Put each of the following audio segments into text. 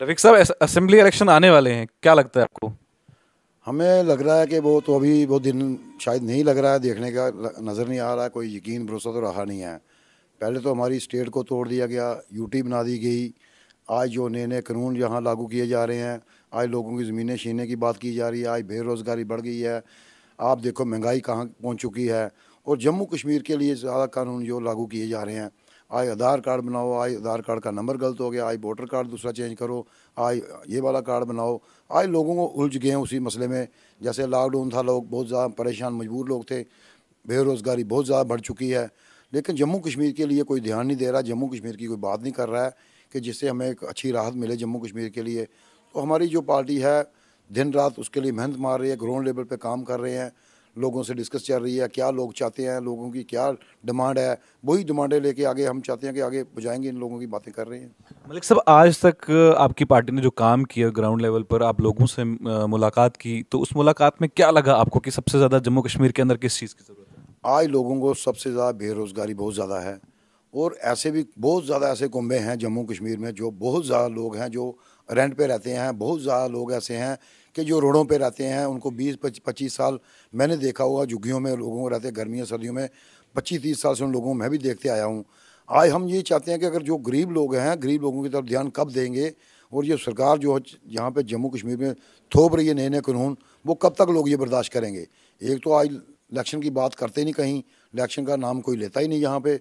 रफीक साहब, assembly election आने वाले हैं, क्या लगता है आपको? हमें लग रहा है कि वो तो अभी वो दिन शायद नहीं लग रहा है, देखने का नज़र नहीं आ रहा है, कोई यकीन भरोसा तो रहा नहीं है। पहले तो हमारी स्टेट को तोड़ दिया गया, यूटी बना दी गई। आज जो नए नए कानून यहाँ लागू किए जा रहे हैं, आज लोगों की ज़मीनें छीनने की बात की जा रही है, आज बेरोज़गारी बढ़ गई है। आप देखो महंगाई कहाँ पहुँच चुकी है। और जम्मू कश्मीर के लिए ज़्यादा कानून जो लागू किए जा रहे हैं, आज आधार कार्ड बनाओ, आज आधार कार्ड का नंबर गलत हो गया, आज वोटर कार्ड दूसरा चेंज करो, आज ये वाला कार्ड बनाओ। आज लोगों को उलझ गए हैं उसी मसले में। जैसे लॉकडाउन था, लोग बहुत ज़्यादा परेशान मजबूर लोग थे, बेरोज़गारी बहुत ज़्यादा बढ़ चुकी है। लेकिन जम्मू कश्मीर के लिए कोई ध्यान नहीं दे रहा, जम्मू कश्मीर की कोई बात नहीं कर रहा है कि जिससे हमें एक अच्छी राहत मिले जम्मू कश्मीर के लिए। तो हमारी जो पार्टी है दिन रात उसके लिए मेहनत मार रही है, ग्राउंड लेवल पे काम कर रहे हैं, लोगों से डिस्कस चल रही है, क्या लोग चाहते हैं, लोगों की क्या डिमांड है, वही डिमांडें लेके आगे हम चाहते हैं कि आगे बुझाएंगे, इन लोगों की बातें कर रहे हैं। मलिक साहब, आज तक आपकी पार्टी ने जो काम किया ग्राउंड लेवल पर, आप लोगों से मुलाकात की, तो उस मुलाकात में क्या लगा आपको कि सबसे ज़्यादा जम्मू कश्मीर के अंदर किस चीज़ की ज़रूरत है? आज लोगों को सबसे ज़्यादा बेरोज़गारी बहुत ज़्यादा है। और ऐसे भी बहुत ज़्यादा ऐसे कुंबे हैं जम्मू कश्मीर में, जो बहुत ज़्यादा लोग हैं जो रेंट पे रहते हैं, बहुत ज़्यादा लोग ऐसे हैं कि जो रोडों पे रहते हैं, उनको 20-25 साल मैंने देखा हुआ झुग्गियों में लोगों को रहते, गर्मियों सर्दियों में 25-30 साल से उन लोगों को मैं भी देखते आया हूँ। आज हम ये चाहते हैं कि अगर जो गरीब लोग हैं, गरीब लोगों की तरफ ध्यान कब देंगे, और ये सरकार जो यहाँ पे जम्मू कश्मीर में थोप रही है नए नए कानून, वो कब तक लोग ये बर्दाश्त करेंगे। एक तो आज इलेक्शन की बात करते नहीं कहीं, इलेक्शन का नाम कोई लेता ही नहीं यहाँ पे।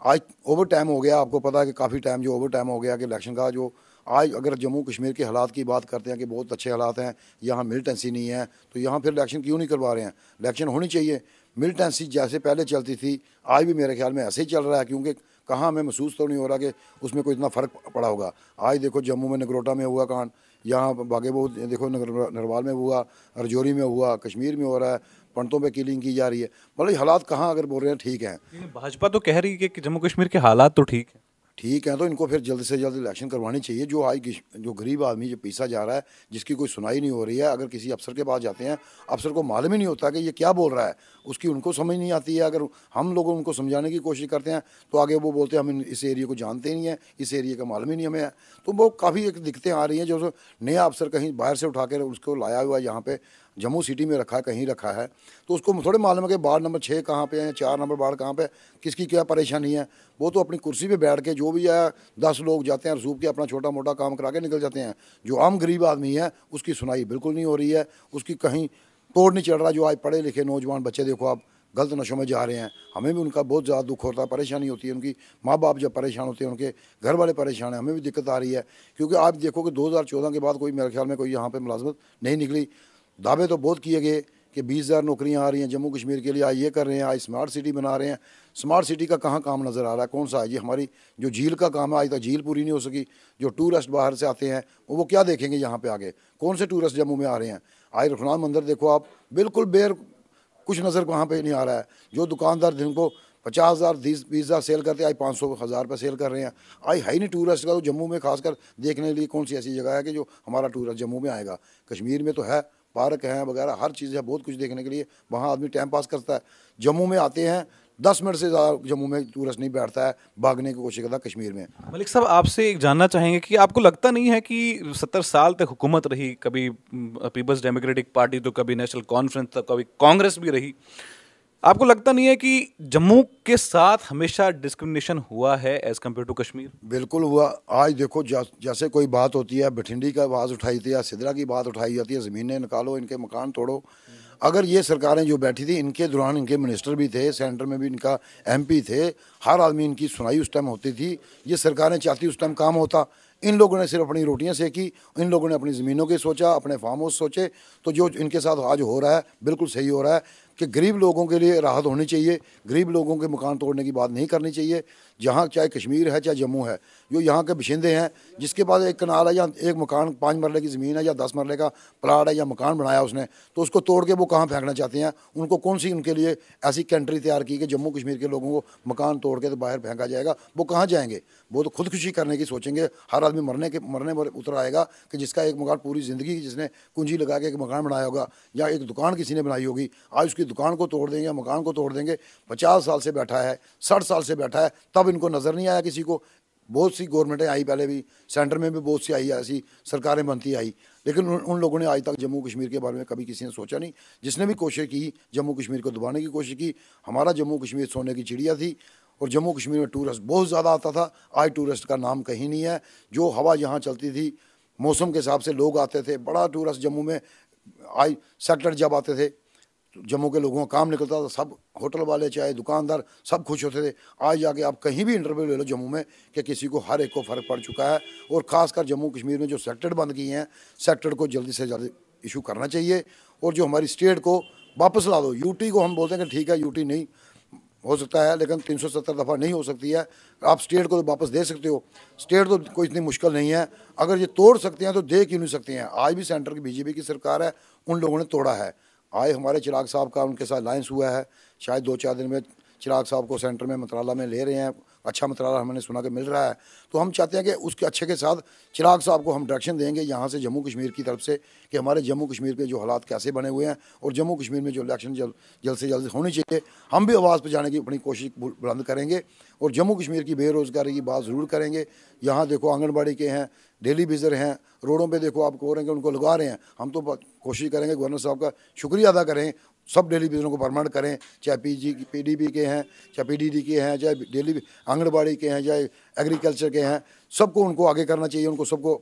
आज ओवर टाइम हो गया, आपको पता है कि काफ़ी टाइम जो ओवर टाइम हो गया कि इलेक्शन का जो आज अगर जम्मू कश्मीर के हालात की बात करते हैं कि बहुत अच्छे हालात हैं, यहाँ मिलिटेंसी नहीं है, तो यहाँ फिर इलेक्शन क्यों नहीं करवा रहे हैं। इलेक्शन होनी चाहिए। मिलिटेंसी जैसे पहले चलती थी, आज भी मेरे ख्याल में ऐसे ही चल रहा है, क्योंकि कहाँ हमें महसूस तो नहीं हो रहा कि उसमें कोई इतना फ़र्क पड़ा होगा। आज देखो जम्मू में नगरोटा में हुआ कांड, यहाँ बागेबहू देखो नरवाल में हुआ, रजौरी में हुआ, कश्मीर में हो रहा है, पंडितों पे किलिंग की जा रही है। मतलब हालात कहाँ अगर बोल रहे हैं ठीक हैं, लेकिन भाजपा तो कह रही है कि जम्मू कश्मीर के हालात तो ठीक है। ठीक है, तो इनको फिर जल्द से जल्द इलेक्शन करवानी चाहिए। जो आज जो गरीब आदमी जो पीसा जा रहा है, जिसकी कोई सुनाई नहीं हो रही है, अगर किसी अफसर के पास जाते हैं, अफसर को मालूम ही नहीं होता कि ये क्या बोल रहा है, उसकी उनको समझ नहीं आती है। अगर हम लोग उनको समझाने की कोशिश करते हैं तो आगे वो बोलते हैं हम इस एरिया को जानते ही नहीं है, इस एरिया का मालूम ही नहीं हमें है। तो वो काफ़ी एक दिक्कतें आ रही हैं। जो नया अफसर कहीं बाहर से उठा कर उसको लाया हुआ है, यहाँ पे जम्मू सिटी में रखा है, कहीं रखा है, तो उसको थोड़े मालूम है कि वार्ड नंबर 6 कहाँ पे है, 4 नंबर वार्ड कहाँ पे, किसकी क्या परेशानी है। वो तो अपनी कुर्सी पे बैठ के जो भी है 10 लोग जाते हैं रसूख के अपना छोटा मोटा काम करा के निकल जाते हैं। जो आम गरीब आदमी है उसकी सुनाई बिल्कुल नहीं हो रही है, उसकी कहीं तोड़ नहीं चढ़ रहा। जो आज पढ़े लिखे नौजवान बच्चे देखो आप गलत नशों में जा रहे हैं, हमें भी उनका बहुत ज़्यादा दुख होता है, परेशानी होती है। उनकी माँ बाप जब परेशान होते हैं, उनके घर वाले परेशान हैं, हमें भी दिक्कत आ रही है। क्योंकि आप देखो कि 2014 के बाद कोई मेरे ख्याल में कोई यहाँ पे मुलाजमत नहीं निकली। दावे तो बहुत किए गए कि 20,000 नौकरियाँ आ रही हैं जम्मू कश्मीर के लिए, आज ये कर रहे हैं, आज स्मार्ट सिटी बना रहे हैं। स्मार्ट सिटी का कहाँ काम नज़र आ रहा है, कौन सा है ये? हमारी जो झील का काम है, आज तक झील पूरी नहीं हो सकी। जो टूरिस्ट बाहर से आते हैं वो क्या देखेंगे यहाँ पे आगे? कौन से टूरिस्ट जम्मू में आ रहे हैं? आज रघुनाथ मंदिर देखो आप, बिल्कुल बेर कुछ नज़र वहाँ पे नहीं आ रहा है। जो दुकानदार दिन को 50,000 20,000 सेल करते, आज 500,000 पे सेल कर रहे हैं। आज है ही नहीं टूरिस्ट का। तो जम्मू में खासकर देखने के लिए कौन सी ऐसी जगह है कि जो हमारा टूरिस्ट जम्मू में आएगा? कश्मीर में तो है, पार्क हैं वगैरह, हर चीज़ है, बहुत कुछ देखने के लिए, वहाँ आदमी टाइम पास करता है। जम्मू में आते हैं 10 मिनट से ज़्यादा जम्मू में टूरिस्ट नहीं बैठता है, भागने की कोशिश करता है कश्मीर में। मलिक साहब, आपसे एक जानना चाहेंगे कि आपको लगता नहीं है कि 70 साल तक हुकूमत रही, कभी पीपल्स डेमोक्रेटिक पार्टी, तो कभी नेशनल कॉन्फ्रेंस, तो कभी कांग्रेस भी रही, आपको लगता नहीं है कि जम्मू के साथ हमेशा डिस्क्रिमिनेशन हुआ है एज कम्पेयर टू कश्मीर? बिल्कुल हुआ। आज देखो जैसे कोई बात होती है, बठिंडी का आवाज़ उठाई थी या सिदरा की बात उठाई जाती है, ज़मीनें निकालो, इनके मकान तोड़ो। अगर ये सरकारें जो बैठी थी, इनके दौरान इनके मिनिस्टर भी थे, सेंटर में भी इनका एमपी थे, हर आदमी इनकी सुनाई उस टाइम होती थी। ये सरकारें चाहती उस टाइम काम होता। इन लोगों ने सिर्फ अपनी रोटियां सेकी, इन लोगों ने अपनी ज़मीनों की सोचा, अपने फार्म हाउस सोचे। तो जो इनके साथ आज हो रहा है बिल्कुल सही हो रहा है कि गरीब लोगों के लिए राहत होनी चाहिए। गरीब लोगों के मकान तोड़ने की बात नहीं करनी चाहिए। जहाँ चाहे कश्मीर है चाहे जम्मू है, जो यहाँ के बशिंदे हैं, जिसके पास एक कनाल है या एक मकान 5 मरले की ज़मीन है या 10 मरले का प्लाट है या मकान बनाया उसने, तो उसको तोड़ के वो कहाँ फेंकना चाहते हैं? उनको कौन सी उनके लिए ऐसी कंट्री तैयार की कि जम्मू कश्मीर के लोगों को मकान तोड़ के तो बाहर फेंका जाएगा? वो कहाँ जाएंगे? वो तो खुदकुशी करने की सोचेंगे। हर आदमी मरने पर उतर आएगा कि जिसका एक मकान पूरी ज़िंदगी जिसने कुंजी लगा के एक मकान बनाया होगा या एक दुकान किसी ने बनाई होगी, आज उसकी दुकान को तोड़ देंगे या मकान को तोड़ देंगे। 50 साल से बैठा है, 60 साल से बैठा है, तब इनको नज़र नहीं आया किसी को बहुत सी गवर्नमेंटें आई, पहले भी सेंटर में भी बहुत सी आई, ऐसी सरकारें बनती आई, लेकिन उन लोगों ने आज तक जम्मू कश्मीर के बारे में कभी किसी ने सोचा नहीं। जिसने भी कोशिश की जम्मू कश्मीर को दबाने की कोशिश की, हमारा जम्मू कश्मीर सोने की चिड़िया थी और जम्मू कश्मीर में टूरिस्ट बहुत ज़्यादा आता था। आज टूरिस्ट का नाम कहीं नहीं है। जो हवा यहाँ चलती थी, मौसम के हिसाब से लोग आते थे, बड़ा टूरिस्ट जम्मू में। आज सेक्टर जब आते थे तो जम्मू के लोगों का काम निकलता था, सब होटल वाले चाहे दुकानदार सब खुश होते थे। आज जाके आप कहीं भी इंटरव्यू ले लो जम्मू में कि किसी को हर एक को फ़र्क पड़ चुका है। और ख़ासकर जम्मू कश्मीर में जो सेक्टर बंद किए हैं, सेक्टर को जल्दी से जल्दी इशू करना चाहिए और जो हमारी स्टेट को वापस ला दो। यूटी को हम बोलते हैं कि ठीक है यूटी नहीं हो सकता है, लेकिन 370 दफ़ा नहीं हो सकती है। आप स्टेट को तो वापस दे सकते हो, स्टेट तो कोई इतनी मुश्किल नहीं है। अगर ये तोड़ सकते हैं तो दे क्यों नहीं सकते हैं। आज भी सेंटर की बीजेपी की सरकार है, उन लोगों ने तोड़ा है। आज हमारे चिराग साहब का उनके साथ अलायंस हुआ है, शायद 2-4 दिन में चिराग साहब को सेंटर में मंत्रालय में ले रहे हैं। अच्छा मंत्रालय हमने सुना कि मिल रहा है, तो हम चाहते हैं कि उसके अच्छे के साथ चिराग साहब को हम डायरेक्शन देंगे यहाँ से जम्मू कश्मीर की तरफ से कि हमारे जम्मू कश्मीर के जो हालात कैसे बने हुए हैं और जम्मू कश्मीर में जो इलेक्शन जल्द से जल्द होनी चाहिए। हम भी आवाज़ पहुँचाने की अपनी कोशिश बुलंद करेंगे और जम्मू कश्मीर की बेरोज़गारी की बात ज़रूर करेंगे। यहाँ देखो आंगनबाड़ी के हैं, डेली विज़र हैं, रोडों पे देखो आप कह रहे हैं उनको लगा रहे हैं। हम तो कोशिश करेंगे गवर्नर साहब का शुक्रिया अदा करें, सब डेली विज़रों को परमानेंट करें, चाहे पीडीपी के हैं, चाहे पीडीडी के हैं, चाहे डेली आंगनबाड़ी के हैं, चाहे एग्रीकल्चर के हैं, सबको उनको आगे करना चाहिए, उनको सबको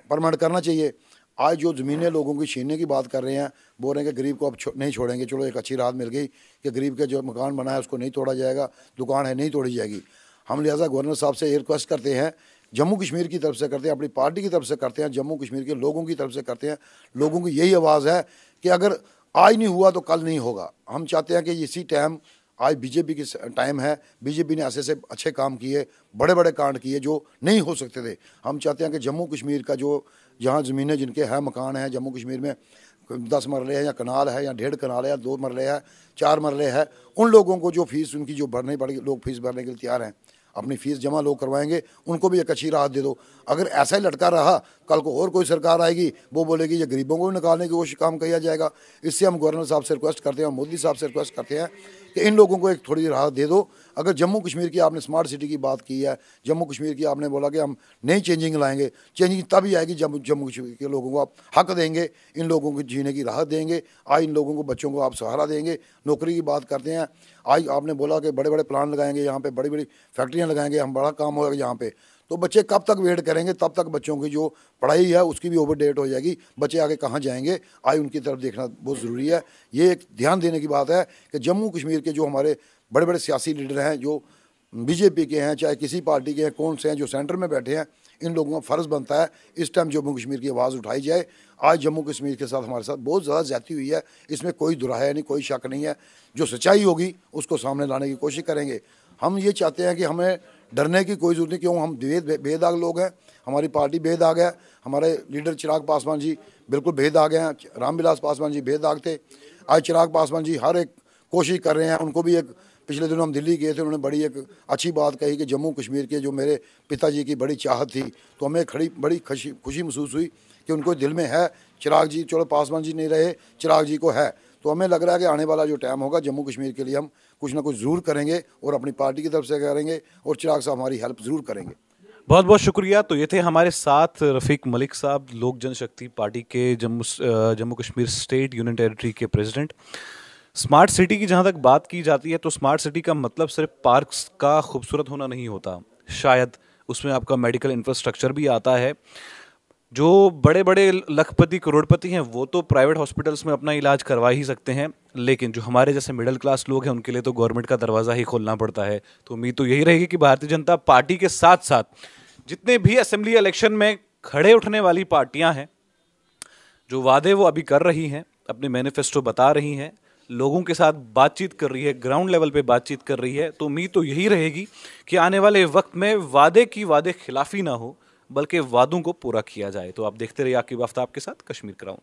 परमानेंट करना चाहिए। आज जो ज़मीनें लोगों की छीनने की बात कर रहे हैं, बोल रहे हैं कि गरीब को अब नहीं छोड़ेंगे। चलो एक अच्छी राहत मिल गई कि गरीब के जो मकान बना है उसको नहीं तोड़ा जाएगा, दुकान है नहीं तोड़ी जाएगी। हम लिहाजा गवर्नर साहब से ये रिक्वेस्ट करते हैं, जम्मू कश्मीर की तरफ से करते हैं, अपनी पार्टी की तरफ से करते हैं, जम्मू कश्मीर के लोगों की तरफ से करते हैं। लोगों की यही आवाज़ है कि अगर आज नहीं हुआ तो कल नहीं होगा। हम चाहते हैं कि इसी टाइम, आज बीजेपी की टाइम है, बीजेपी ने ऐसे अच्छे काम किए, बड़े बड़े कांड किए जो नहीं हो सकते थे। हम चाहते हैं कि जम्मू कश्मीर का जो जहाँ ज़मीनें जिनके हैं, मकान हैं जम्मू कश्मीर में, 10 मरले है या कनाल है या 1.5 कनाल है या 2 मरले है, 4 मरले है, उन लोगों को जो फीस उनकी जो भरनी पड़ेगी, लोग फीस भरने के लिए तैयार हैं, अपनी फ़ीस जमा लोग करवाएंगे, उनको भी एक अच्छी राहत दे दो। अगर ऐसा ही लटका रहा, कल को और कोई सरकार आएगी, वो बोलेगी ये गरीबों को निकालने की कोशिश काम किया जाएगा। इससे हम गवर्नर साहब से रिक्वेस्ट करते हैं, मोदी साहब से रिक्वेस्ट करते हैं कि इन लोगों को एक थोड़ी राहत दे दो। अगर जम्मू कश्मीर की आपने स्मार्ट सिटी की बात की है, जम्मू कश्मीर की आपने बोला कि हम नई चेंजिंग लाएंगे, चेंजिंग तभी आएगी जब जम्मू कश्मीर के लोगों को आप हक देंगे, इन लोगों को जीने की राहत देंगे। आज इन लोगों को, बच्चों को आप सहारा देंगे। नौकरी की बात करते हैं, आज आपने बोला कि बड़े बड़े प्लान लगाएंगे, यहाँ पे बड़ी बड़ी फैक्ट्रियाँ लगाएंगे, हम बड़ा काम होगा यहाँ पे, तो बच्चे कब तक वेट करेंगे? तब तक बच्चों की जो पढ़ाई है उसकी भी ओवर डेट हो जाएगी, बच्चे आगे कहाँ जाएंगे? आज उनकी तरफ देखना बहुत ज़रूरी है। ये एक ध्यान देने की बात है कि जम्मू कश्मीर के जो हमारे बड़े बड़े सियासी लीडर हैं, जो बीजेपी के हैं चाहे किसी पार्टी के हैं, कौन से हैं जो सेंटर में बैठे हैं, इन लोगों का फ़र्ज़ बनता है इस टाइम जम्मू कश्मीर की आवाज़ उठाई जाए। आज जम्मू कश्मीर के साथ हमारे साथ बहुत ज़्यादा ज़्यादती हुई है, इसमें कोई दुराया नहीं, कोई शक नहीं है। जो सच्चाई होगी उसको सामने लाने की कोशिश करेंगे। हम ये चाहते हैं कि हमें डरने की कोई ज़रूरत नहीं, क्यों? हम बेदाग लोग हैं, हमारी पार्टी बेदाग है, हमारे लीडर चिराग पासवान जी बिल्कुल बेदाग हैं, रामविलास पासवान जी बेदाग थे। आज चिराग पासवान जी हर एक कोशिश कर रहे हैं। उनको भी एक पिछले दिनों हम दिल्ली गए थे, उन्होंने बड़ी एक अच्छी बात कही कि जम्मू कश्मीर के जो मेरे पिताजी की बड़ी चाहत थी, तो हमें बड़ी खुशी महसूस हुई कि उनको दिल में है चिराग जी। चलो पासवान जी नहीं रहे, चिराग जी को है, तो हमें लग रहा है कि आने वाला जो टाइम होगा जम्मू कश्मीर के लिए हम कुछ ना कुछ ज़रूर करेंगे और अपनी पार्टी की तरफ से करेंगे और चिराग साहब हमारी हेल्प ज़रूर करेंगे। बहुत बहुत शुक्रिया। तो ये थे हमारे साथ रफ़ीक मलिक साहब, लोक जनशक्ति पार्टी के Jammu Kashmir state union territory के प्रेसिडेंट। स्मार्ट सिटी की जहाँ तक बात की जाती है तो स्मार्ट सिटी का मतलब सिर्फ पार्क्स का खूबसूरत होना नहीं होता, शायद उसमें आपका मेडिकल इंफ्रास्ट्रक्चर भी आता है। जो बड़े बड़े लखपति करोड़पति हैं वो तो प्राइवेट हॉस्पिटल्स में अपना इलाज करवा ही सकते हैं, लेकिन जो हमारे जैसे मिडिल क्लास लोग हैं उनके लिए तो गवर्नमेंट का दरवाज़ा ही खोलना पड़ता है। तो उम्मीद तो यही रहेगी कि भारतीय जनता पार्टी के साथ साथ जितने भी असेंबली इलेक्शन में खड़े उठने वाली पार्टियां हैं, जो वादे वो अभी कर रही हैं, अपने मैनिफेस्टो बता रही हैं, लोगों के साथ बातचीत कर रही है, ग्राउंड लेवल पे बातचीत कर रही है, तो उम्मीद तो यही रहेगी कि आने वाले वक्त में वादे खिलाफी ना हो, बल्कि वादों को पूरा किया जाए। तो आप देखते रहिए आकिब आफ्ताब के साथ Kashmir crown.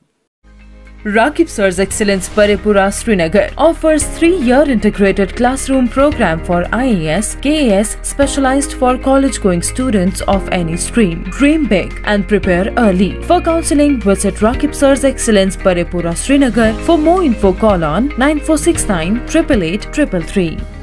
Rakib Sir's Excellence Parepura Srinagar offers 3-year integrated classroom program for IAS, KAS specialized for college-going students of any stream. Dream big and prepare early. For counseling, visit Rakib Sir's Excellence Parepura Srinagar. For more info, call on 9469 888 333.